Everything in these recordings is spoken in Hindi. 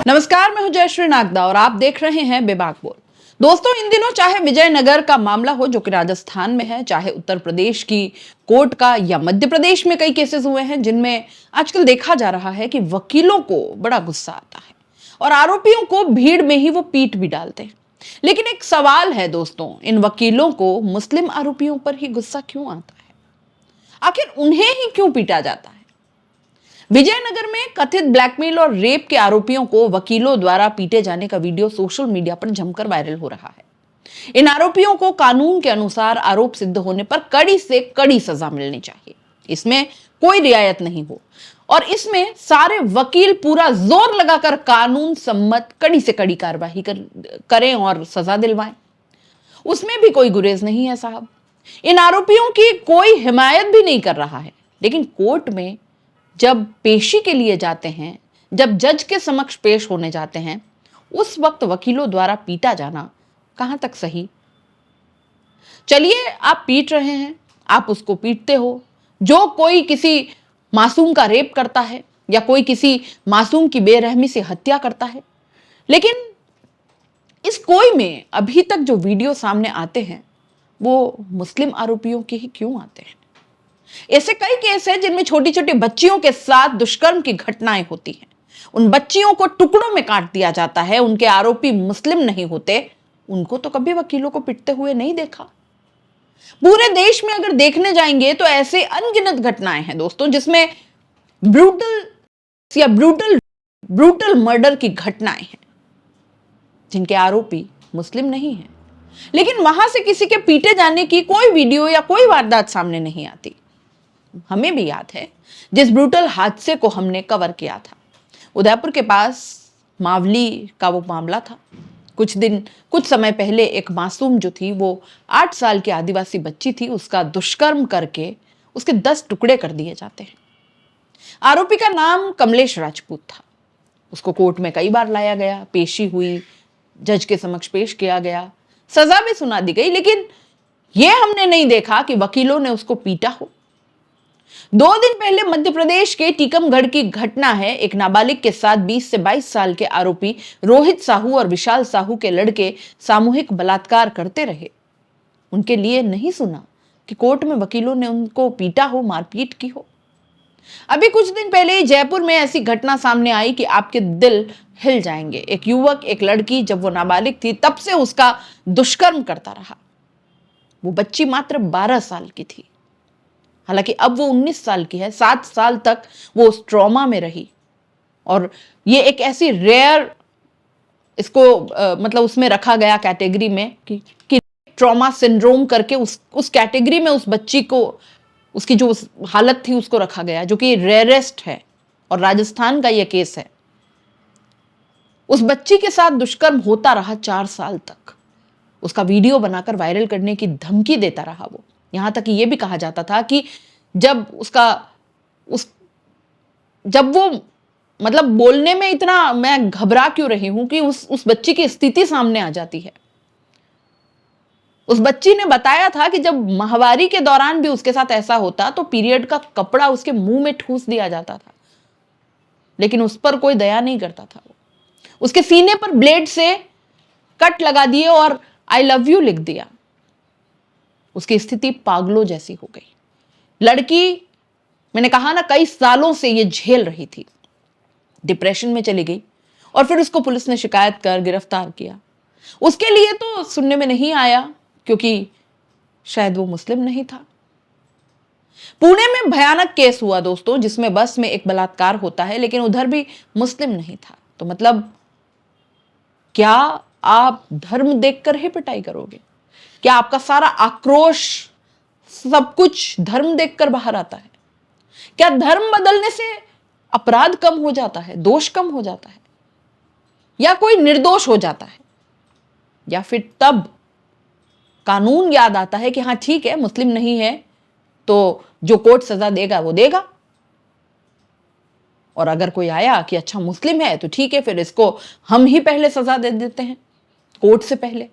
नमस्कार, मैं हूं जयश्री नागदा और आप देख रहे हैं बेबाक बोल। दोस्तों, इन दिनों चाहे विजयनगर का मामला हो जो कि राजस्थान में है, चाहे उत्तर प्रदेश की कोर्ट का, या मध्य प्रदेश में कई केसेस हुए हैं जिनमें आजकल देखा जा रहा है कि वकीलों को बड़ा गुस्सा आता है और आरोपियों को भीड़ में ही वो पीट भी डालते हैं। लेकिन एक सवाल है दोस्तों, इन वकीलों को मुस्लिम आरोपियों पर ही गुस्सा क्यों आता है? आखिर उन्हें ही क्यों पीटा जाता है? विजयनगर में कथित ब्लैकमेल और रेप के आरोपियों को वकीलों द्वारा पीटे जाने का वीडियो सोशल मीडिया पर जमकर वायरल हो रहा है। इन आरोपियों को कानून के अनुसार आरोप सिद्ध होने पर कड़ी से कड़ी सजा मिलनी चाहिए, इसमें कोई रियायत नहीं हो। और इसमें सारे वकील पूरा जोर लगाकर कानून सम्मत कड़ी से कड़ी कार्रवाई करें और सजा दिलवाएं। उसमें भी कोई गुरेज नहीं है साहब। इन आरोपियों की कोई हिमायत भी नहीं कर रहा है, लेकिन कोर्ट में जब पेशी के लिए जाते हैं, जब जज के समक्ष पेश होने जाते हैं, उस वक्त वकीलों द्वारा पीटा जाना कहां तक सही? चलिए, आप पीट रहे हैं, आप उसको पीटते हो। जो कोई किसी मासूम का रेप करता है या कोई किसी मासूम की बेरहमी से हत्या करता है, लेकिन इस कोई में अभी तक जो वीडियो सामने आते हैं वो मुस्लिम आरोपियों के ही क्यों आते हैं? ऐसे कई केस हैं जिनमें छोटी छोटी बच्चियों के साथ दुष्कर्म की घटनाएं होती हैं। उन बच्चियों को टुकड़ों में काट दिया जाता है। उनके आरोपी मुस्लिम नहीं होते, उनको तो कभी वकीलों को पिटते हुए नहीं देखा। पूरे देश में अगर देखने जाएंगे तो ऐसे अनगिनत घटनाएं हैं दोस्तों, जिसमें ब्रूटल मर्डर की घटनाएं हैं जिनके आरोपी मुस्लिम नहीं हैं, लेकिन वहां से किसी के पीटे जाने की कोई वीडियो या कोई वारदात सामने नहीं आती। हमें भी याद है जिस ब्रूटल हादसे को हमने कवर किया था, उदयपुर के पास मावली का वो मामला था। कुछ समय पहले एक मासूम जो थी, वो 8 साल की आदिवासी बच्ची थी, उसका दुष्कर्म करके उसके 10 टुकड़े कर दिए जाते हैं। आरोपी का नाम कमलेश राजपूत था। उसको कोर्ट में कई बार लाया गया, पेशी हुई, जज के समक्ष पेश किया गया, सजा भी सुना दी गई, लेकिन यह हमने नहीं देखा कि वकीलों ने उसको पीटा हो। 2 दिन पहले मध्य प्रदेश के टीकमगढ़ की घटना है। एक नाबालिग के साथ 20 से 22 साल के आरोपी रोहित साहू और विशाल साहू के लड़के सामूहिक बलात्कार करते रहे। उनके लिए नहीं सुना कि कोर्ट में वकीलों ने उनको पीटा हो, मारपीट की हो। अभी कुछ दिन पहले जयपुर में ऐसी घटना सामने आई कि आपके दिल हिल जाएंगे। एक युवक, एक लड़की, जब वो नाबालिग थी तब से उसका दुष्कर्म करता रहा। वो बच्ची मात्र 12 साल की थी, हालांकि अब वो 19 साल की है। 7 साल तक वो उस ट्रॉमा में रही और ये एक ऐसी रेयर, इसको मतलब उसमें रखा गया कैटेगरी में कि ट्रॉमा सिंड्रोम करके उस कैटेगरी में उस बच्ची को, उसकी जो हालत थी उसको रखा गया, जो कि रेयरेस्ट है और राजस्थान का यह केस है। उस बच्ची के साथ दुष्कर्म होता रहा 4 साल तक। उसका वीडियो बनाकर वायरल करने की धमकी देता रहा वो। यहां तक कि यह भी कहा जाता था कि जब वो मतलब बोलने में इतना मैं घबरा क्यों रही हूं कि उस बच्ची की स्थिति सामने आ जाती है। उस बच्ची ने बताया था कि जब माहवारी के दौरान भी उसके साथ ऐसा होता तो पीरियड का कपड़ा उसके मुंह में ठूस दिया जाता था, लेकिन उस पर कोई दया नहीं करता था। वो उसके सीने पर ब्लेड से कट लगा दिए और आई लव यू लिख दिया। उसकी स्थिति पागलों जैसी हो गई। लड़की, मैंने कहा ना, कई सालों से ये झेल रही थी, डिप्रेशन में चली गई और फिर उसको पुलिस ने शिकायत कर गिरफ्तार किया। उसके लिए तो सुनने में नहीं आया क्योंकि शायद वो मुस्लिम नहीं था। पुणे में भयानक केस हुआ दोस्तों, जिसमें बस में एक बलात्कार होता है, लेकिन उधर भी मुस्लिम नहीं था। तो मतलब क्या आप धर्म देखकर ही पिटाई करोगे? क्या आपका सारा आक्रोश, सब कुछ धर्म देखकर बाहर आता है? क्या धर्म बदलने से अपराध कम हो जाता है, दोष कम हो जाता है, या कोई निर्दोष हो जाता है? या फिर तब कानून याद आता है कि हाँ ठीक है, मुस्लिम नहीं है तो जो कोर्ट सजा देगा वो देगा, और अगर कोई आया कि अच्छा मुस्लिम है तो ठीक है, फिर इसको हम ही पहले सजा दे देते हैं कोर्ट से पहले।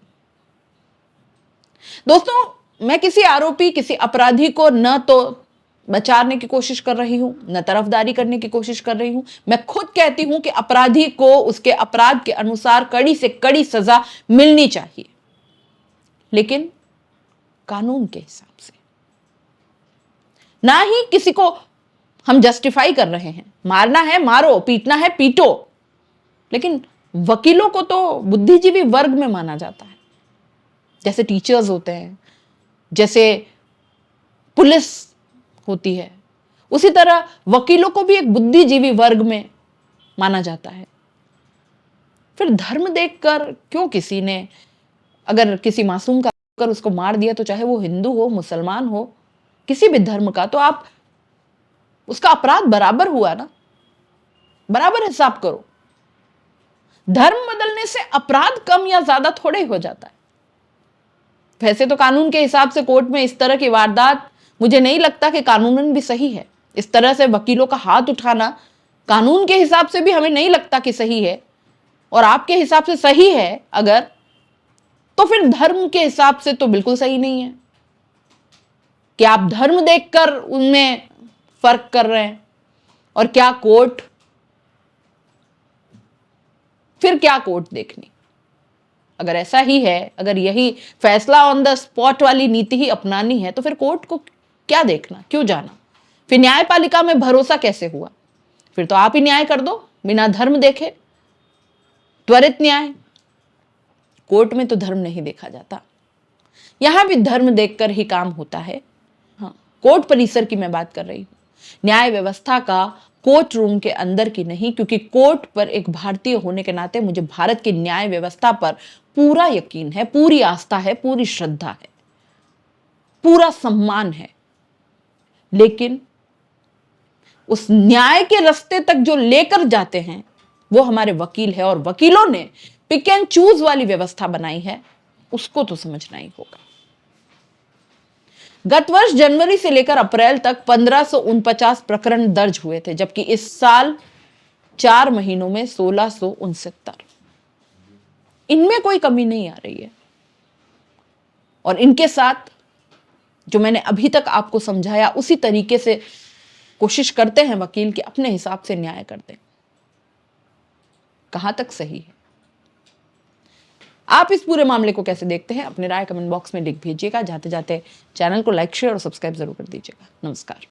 दोस्तों, मैं किसी आरोपी, किसी अपराधी को न तो बचाने की कोशिश कर रही हूं, न तरफदारी करने की कोशिश कर रही हूं। मैं खुद कहती हूं कि अपराधी को उसके अपराध के अनुसार कड़ी से कड़ी सजा मिलनी चाहिए, लेकिन कानून के हिसाब से। ना ही किसी को हम जस्टिफाई कर रहे हैं, मारना है मारो, पीटना है पीटो, लेकिन वकीलों को तो बुद्धिजीवी वर्ग में माना जाता है। जैसे टीचर्स होते हैं, जैसे पुलिस होती है, उसी तरह वकीलों को भी एक बुद्धिजीवी वर्ग में माना जाता है। फिर धर्म देखकर क्यों किसी ने, अगर किसी मासूम का कर उसको मार दिया, तो चाहे वो हिंदू हो, मुसलमान हो, किसी भी धर्म का, तो आप उसका अपराध बराबर हुआ ना, बराबर हिसाब करो। धर्म बदलने से अपराध कम या ज्यादा थोड़े ही हो जाता है। वैसे तो कानून के हिसाब से कोर्ट में इस तरह की वारदात मुझे नहीं लगता कि कानूनन भी सही है। इस तरह से वकीलों का हाथ उठाना कानून के हिसाब से भी हमें नहीं लगता कि सही है, और आपके हिसाब से सही है अगर, तो फिर धर्म के हिसाब से तो बिल्कुल सही नहीं है कि आप धर्म देखकर उनमें फर्क कर रहे हैं। और क्या कोर्ट, फिर क्या कोर्ट देखनी? अगर ऐसा ही है, अगर यही फैसला ऑन द स्पॉट वाली नीति ही अपनानी है, तो फिर कोर्ट को क्या देखना, क्यों जाना? फिर न्यायपालिका में भरोसा कैसे हुआ? फिर तो आप ही न्याय कर दो बिना धर्म देखे, त्वरित न्याय। कोर्ट में तो धर्म नहीं देखा जाता, यहां भी धर्म देखकर ही काम होता है। हाँ, कोर्ट परिसर की मैं बात कर रही हूं, न्याय व्यवस्था का कोर्ट रूम के अंदर की नहीं, क्योंकि कोर्ट पर एक भारतीय होने के नाते मुझे भारत की न्याय व्यवस्था पर पूरा यकीन है, पूरी आस्था है, पूरी श्रद्धा है, पूरा सम्मान है। लेकिन उस न्याय के रास्ते तक जो लेकर जाते हैं वो हमारे वकील है, और वकीलों ने पिक एंड चूज वाली व्यवस्था बनाई है, उसको तो समझना ही होगा। गत वर्ष जनवरी से लेकर अप्रैल तक 1549 प्रकरण दर्ज हुए थे, जबकि इस साल 4 महीनों में 1669। इनमें कोई कमी नहीं आ रही है। और इनके साथ जो मैंने अभी तक आपको समझाया, उसी तरीके से कोशिश करते हैं वकील कि अपने हिसाब से न्याय कर दें। कहां तक सही है? आप इस पूरे मामले को कैसे देखते हैं? अपनी राय कमेंट बॉक्स में लिख भेजिएगा। जाते जाते चैनल को लाइक, शेयर और सब्सक्राइब जरूर कर दीजिएगा। नमस्कार।